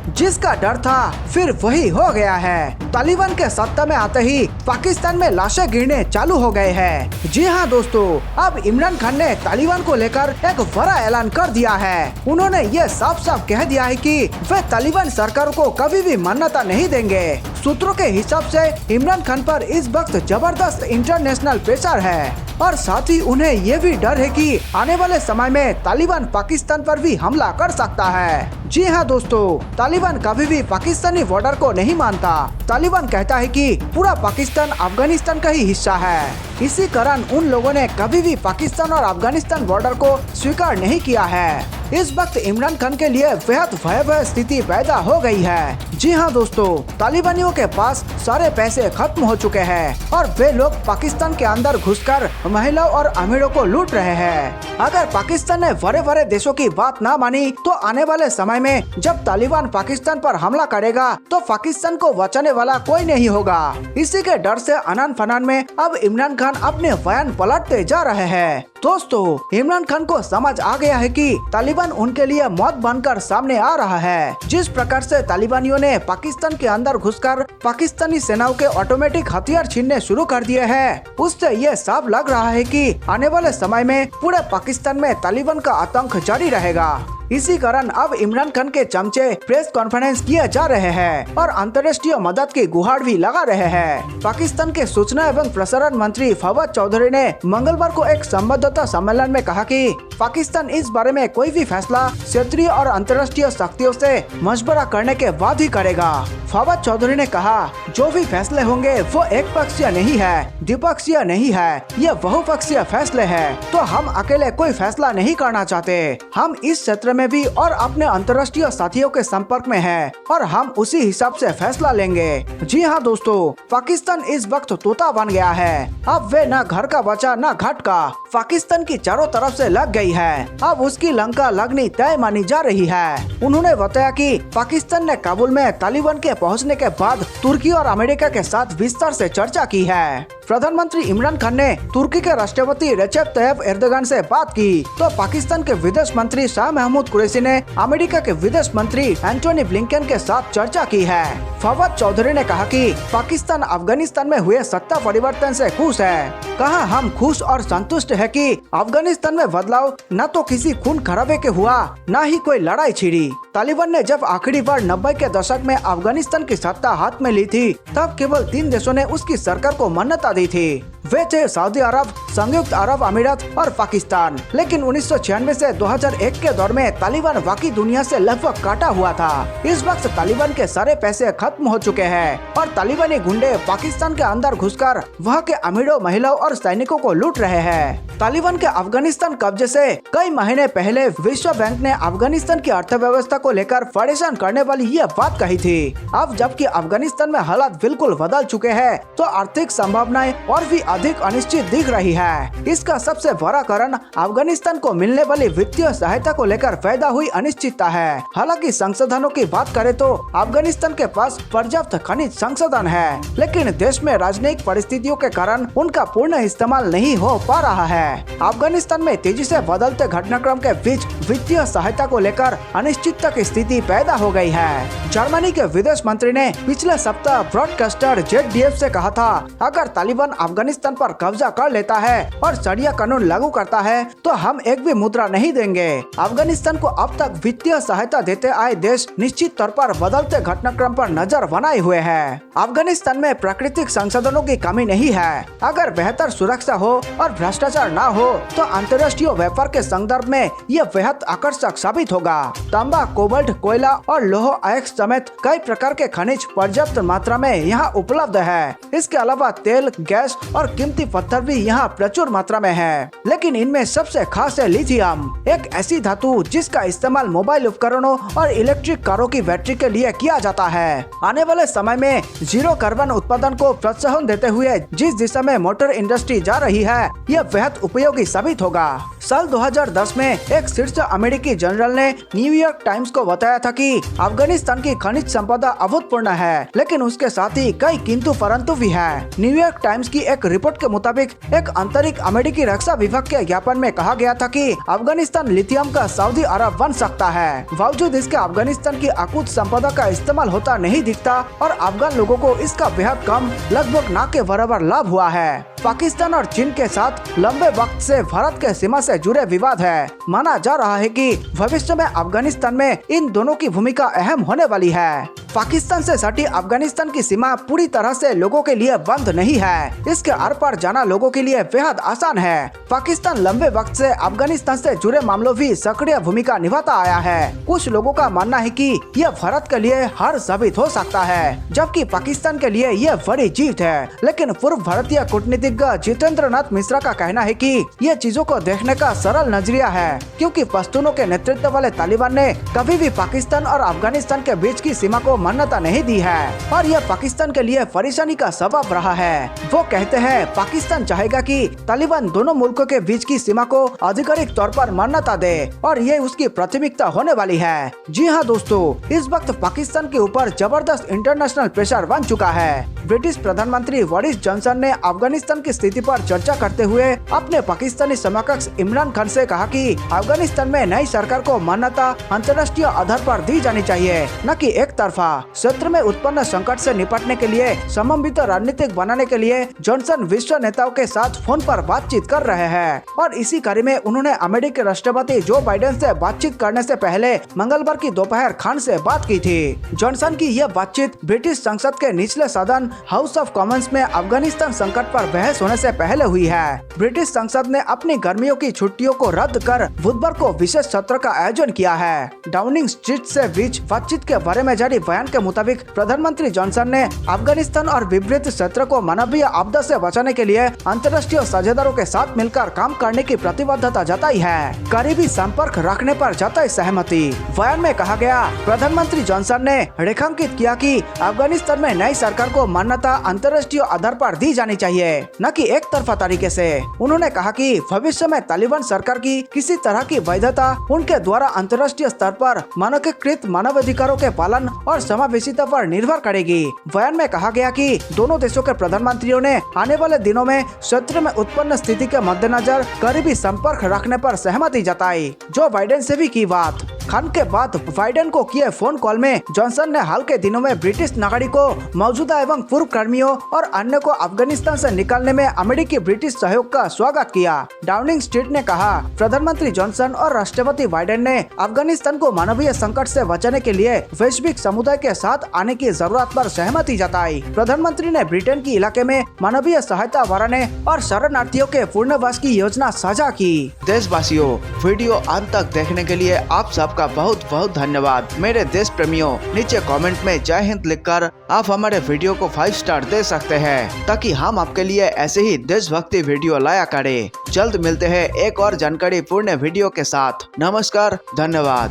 जिसका डर था फिर वही हो गया है। तालिबान के सत्ता में आते ही पाकिस्तान में लाशें गिरने चालू हो गए हैं। जी हाँ दोस्तों, अब इमरान खान ने तालिबान को लेकर एक बड़ा ऐलान कर दिया है। उन्होंने ये साफ साफ कह दिया है कि वे तालिबान सरकार को कभी भी मान्यता नहीं देंगे। सूत्रों के हिसाब से इमरान खान पर इस वक्त जबरदस्त इंटरनेशनल प्रेशर है और साथ ही उन्हें ये भी डर है कि आने वाले समय में तालिबान पाकिस्तान पर भी हमला कर सकता है। जी हाँ दोस्तों, तालिबान कभी भी पाकिस्तानी बॉर्डर को नहीं मानता। तालिबान कहता है कि पूरा पाकिस्तान अफगानिस्तान का ही हिस्सा है। इसी कारण उन लोगों ने कभी भी पाकिस्तान और अफगानिस्तान बॉर्डर को स्वीकार नहीं किया है। इस वक्त इमरान खान के लिए बेहद भयावह स्थिति पैदा हो गई है। जी हाँ दोस्तों, तालिबानियों के पास सारे पैसे खत्म हो चुके हैं और वे लोग पाकिस्तान के अंदर घुसकर महिलाओं और अमीरों को लूट रहे हैं। अगर पाकिस्तान ने बड़े बड़े देशों की बात ना मानी तो आने वाले समय में जब तालिबान पाकिस्तान पर हमला करेगा तो पाकिस्तान को बचाने वाला कोई नहीं होगा। इसी के डर से अनन फनान में अब इमरान खान अपने बयान पलटते जा रहे हैं। दोस्तों, इमरान खान को समझ आ गया है कि तालिबान उनके लिए मौत बनकर सामने आ रहा है। जिस प्रकार से तालिबानियों ने पाकिस्तान के अंदर घुसकर पाकिस्तानी सेनाओं के ऑटोमेटिक हथियार छीनने शुरू कर दिए हैं, उससे ये साफ लग रहा है कि आने वाले समय में पूरे पाकिस्तान में तालिबान का आतंक जारी रहेगा। इसी कारण अब इमरान खान के चमचे प्रेस कॉन्फ्रेंस किए जा रहे हैं और अंतर्राष्ट्रीय मदद की गुहार भी लगा रहे हैं। पाकिस्तान के सूचना एवं प्रसारण मंत्री फवाद चौधरी ने मंगलवार को एक संवाददाता सम्मेलन में कहा कि पाकिस्तान इस बारे में कोई भी फैसला क्षेत्रीय और अंतर्राष्ट्रीय शक्तियों से मशवरा करने के बाद ही करेगा। फवाद चौधरी ने कहा, जो भी फैसले होंगे वो एक पक्षीय नहीं है, द्विपक्षीय नहीं है, ये बहुपक्षीय फैसले हैं। तो हम अकेले कोई फैसला नहीं करना चाहते। हम इस क्षेत्र में भी और अपने अंतर्राष्ट्रीय साथियों के संपर्क में हैं और हम उसी हिसाब से फैसला लेंगे। जी हाँ दोस्तों, पाकिस्तान इस वक्त तोता बन गया है। अब वे न घर का बचा न घाट का, पाकिस्तान की चारों तरफ से लग गई है। अब उसकी लंका लगनी तय मानी जा रही है। उन्होंने बताया कि पाकिस्तान ने काबुल में तालिबान के पहुंचने के बाद तुर्की और अमेरिका के साथ विस्तार से चर्चा की है। प्रधानमंत्री इमरान खान ने तुर्की के राष्ट्रपति रेसेप तैयब एर्दोगान से बात की तो पाकिस्तान के विदेश मंत्री शाह महमूद कुरैशी ने अमेरिका के विदेश मंत्री एंटोनी ब्लिंकन के साथ चर्चा की है। फवाद चौधरी ने कहा कि पाकिस्तान अफगानिस्तान में हुए सत्ता परिवर्तन से खुश है। कहा, हम खुश और संतुष्ट है कि अफगानिस्तान में बदलाव न तो किसी खून खराबे के हुआ न ही कोई लड़ाई छिड़ी। तालिबान ने जब आखिरी बार 90 के दशक में अफगानिस्तान की सत्ता हाथ में ली थी तब केवल 3 देशों ने उसकी सरकार को मान्यता दी थी। वे थे सऊदी अरब, संयुक्त अरब अमीरात और पाकिस्तान। लेकिन 1996 से 2001 के दौर में तालिबान बाकी दुनिया से लगभग काटा हुआ था। इस वक्त तालिबान के सारे पैसे खत्म हो चुके हैं और तालिबानी गुंडे पाकिस्तान के अंदर घुसकर वहां के अमीरों, महिलाओं और सैनिकों को लूट रहे हैं। तालिबान के अफगानिस्तान कब्जे से कई महीने पहले विश्व बैंक ने अफगानिस्तान की अर्थव्यवस्था को लेकर परेशान करने वाली ये बात कही थी। अब जबकि अफगानिस्तान में हालात बिल्कुल बदल चुके हैं तो आर्थिक संभावनाएं और भी अधिक अनिश्चित दिख रही है। इसका सबसे बड़ा कारण अफगानिस्तान को मिलने वाली वित्तीय सहायता को लेकर पैदा हुई अनिश्चितता है। हालांकि संसाधनों की बात करें तो अफगानिस्तान के पास पर्याप्त खनिज संसाधन है, लेकिन देश में राजनीतिक परिस्थितियों के कारण उनका पूर्ण इस्तेमाल नहीं हो पा रहा है। अफगानिस्तान में तेजी से बदलते घटनाक्रम के बीच वित्तीय सहायता को लेकर अनिश्चितता की स्थिति पैदा हो गई है। जर्मनी के विदेश मंत्री ने पिछले सप्ताह ब्रॉडकास्टर ZDF से कहा था, अगर तालिबान अफगानिस्तान पर कब्जा कर लेता है और शरिया कानून लागू करता है तो हम एक भी मुद्रा नहीं देंगे। अफगानिस्तान को अब तक वित्तीय सहायता देते आए देश निश्चित तौर पर बदलते घटनाक्रम पर नजर बनाए हुए हैं। अफगानिस्तान में प्राकृतिक संसाधनों की कमी नहीं है। अगर बेहतर सुरक्षा हो और भ्रष्टाचार न हो तो अंतर्राष्ट्रीय व्यापार के संदर्भ में यह बेहद आकर्षक साबित होगा। तांबा, कोबाल्ट, कोयला और लौह अयस्क समेत कई प्रकार के खनिज पर्याप्त मात्रा में यहाँ उपलब्ध है। इसके अलावा तेल, गैस और कीमती पत्थर भी यहाँ प्रचुर मात्रा में है। लेकिन इनमें सबसे खास है लिथियम, एक ऐसी धातु जिसका इस्तेमाल मोबाइल उपकरणों और इलेक्ट्रिक कारों की बैटरी के लिए किया जाता है। आने वाले समय में जीरो कार्बन उत्पादन को प्रोत्साहन देते हुए जिस दिशा में मोटर इंडस्ट्री जा रही है, यह बेहद उपयोगी साबित होगा। साल 2010 में एक शीर्ष अमेरिकी जनरल ने न्यूयॉर्क टाइम्स को बताया था कि अफगानिस्तान की खनिज संपदा अभूतपूर्व है, लेकिन उसके साथ ही कई किंतु परंतु भी है। न्यूयॉर्क टाइम्स की एक रिपोर्ट के मुताबिक एक आंतरिक अमेरिकी रक्षा विभाग के ज्ञापन में कहा गया था कि अफगानिस्तान लिथियम का सऊदी अरब बन सकता है। बावजूद इसके अफगानिस्तान की अकूत संपदा का इस्तेमाल होता नहीं दिखता और अफगान लोगों को इसका बेहद कम, लगभग ना के बराबर लाभ हुआ है। पाकिस्तान और चीन के साथ लंबे वक्त से भारत के सीमा से जुड़े विवाद है। माना जा रहा है कि भविष्य में अफगानिस्तान में इन दोनों की भूमिका अहम होने वाली है। पाकिस्तान से सटी अफगानिस्तान की सीमा पूरी तरह से लोगों के लिए बंद नहीं है। इसके आर पार जाना लोगों के लिए बेहद आसान है। पाकिस्तान लंबे वक्त से अफगानिस्तान से जुड़े मामलों भी सक्रिय भूमिका निभाता आया है। कुछ लोगों का मानना है कि यह भारत के लिए हार साबित हो सकता है, जबकि पाकिस्तान के लिए यह बड़ी जीत है। लेकिन पूर्व भारतीय कूटनीतिज्ञ जितेंद्र नाथ मिश्रा का कहना है कि यह चीजों को देखने का सरल नजरिया है, क्योंकि पश्तूनों के नेतृत्व वाले तालिबान ने कभी भी पाकिस्तान और अफगानिस्तान के बीच की सीमा को मान्यता नहीं दी है और यह पाकिस्तान के लिए परेशानी का सबब रहा है। वो कहते हैं पाकिस्तान चाहेगा कि तालिबान दोनों मुल्कों के बीच की सीमा को आधिकारिक तौर पर मान्यता दे और ये उसकी प्राथमिकता होने वाली है। जी हाँ दोस्तों, इस वक्त पाकिस्तान के ऊपर जबरदस्त इंटरनेशनल प्रेशर बन चुका है। ब्रिटिश प्रधानमंत्री बोरिस जॉनसन ने अफगानिस्तान की स्थिति पर चर्चा करते हुए अपने पाकिस्तानी समकक्ष इमरान खान से कहा कि अफगानिस्तान में नई सरकार को मान्यता अंतर्राष्ट्रीय आधार पर दी जानी चाहिए, न कि एक तरफा। क्षेत्र में उत्पन्न संकट से निपटने के लिए समन्वित रणनीतिक बनाने के लिए जॉनसन विश्व नेताओं के साथ फोन पर बातचीत कर रहे हैं और इसी कड़ी में उन्होंने अमेरिकी राष्ट्रपति जो बाइडेन से बातचीत करने से पहले मंगलवार की दोपहर खान से बात की थी। जॉनसन की यह बातचीत ब्रिटिश संसद के निचले सदन हाउस ऑफ कॉमन्स में अफगानिस्तान संकट पर बहस होने से पहले हुई है। ब्रिटिश संसद ने अपनी गर्मियों की छुट्टियों को रद्द कर बुधवार को विशेष सत्र का आयोजन किया है। डाउनिंग स्ट्रीट से बीच बातचीत के बारे में जारी बयान के मुताबिक प्रधानमंत्री जॉनसन ने अफगानिस्तान और विपरीत क्षेत्र को मानवीय आपदा से बचाने के लिए अंतर्राष्ट्रीय साझेदारों के साथ मिलकर काम करने की प्रतिबद्धता जताई है। करीबी संपर्क रखने पर जताई सहमति। बयान में कहा गया, प्रधानमंत्री जॉनसन ने रेखांकित किया कि अफगानिस्तान में नई सरकार को मान्यता अंतर्राष्ट्रीय आधार पर दी जानी चाहिए, न कि एक तरफा तरीके से। उन्होंने कहा कि भविष्य में तालिबान सरकार की किसी तरह की वैधता उनके द्वारा अंतर्राष्ट्रीय स्तर पर मानकीकृत मानवाधिकारों के पालन और समावेशिता पर निर्भर करेगी। बयान में कहा गया कि दोनों देशों के प्रधानमंत्रियों ने आने वाले दिनों में क्षेत्र में उत्पन्न स्थिति के मद्देनजर करीबी संपर्क रखने पर सहमति जताई। जो बाइडेन से भी की बात। खान के बाद बाइडेन को किए फोन कॉल में जॉनसन ने हाल के दिनों में ब्रिटिश नागरिकों, मौजूदा एवं पूर्व कर्मियों और अन्य को अफगानिस्तान से निकालने में अमेरिकी ब्रिटिश सहयोग का स्वागत किया। डाउनिंग स्ट्रीट ने कहा, प्रधानमंत्री जॉनसन और राष्ट्रपति बाइडेन ने अफगानिस्तान को मानवीय संकट से बचाने के लिए वैश्विक समुदाय के साथ आने की जरूरत पर सहमति जताई। प्रधानमंत्री ने ब्रिटेन की इलाके में मानवीय सहायता बढ़ाने और शरणार्थियों के पुनर्वास की योजना साझा की। देशवासियों, वीडियो अंत तक देखने के लिए आप सबका बहुत बहुत धन्यवाद। मेरे देश प्रेमियों, नीचे कमेंट में जय हिंद लिखकर आप हमारे वीडियो को 5 स्टार दे सकते हैं, ताकि हम आपके लिए ऐसे ही देशभक्ति वीडियो लाया करें। जल्द मिलते हैं एक और जानकारी पूर्ण वीडियो के साथ। नमस्कार, धन्यवाद।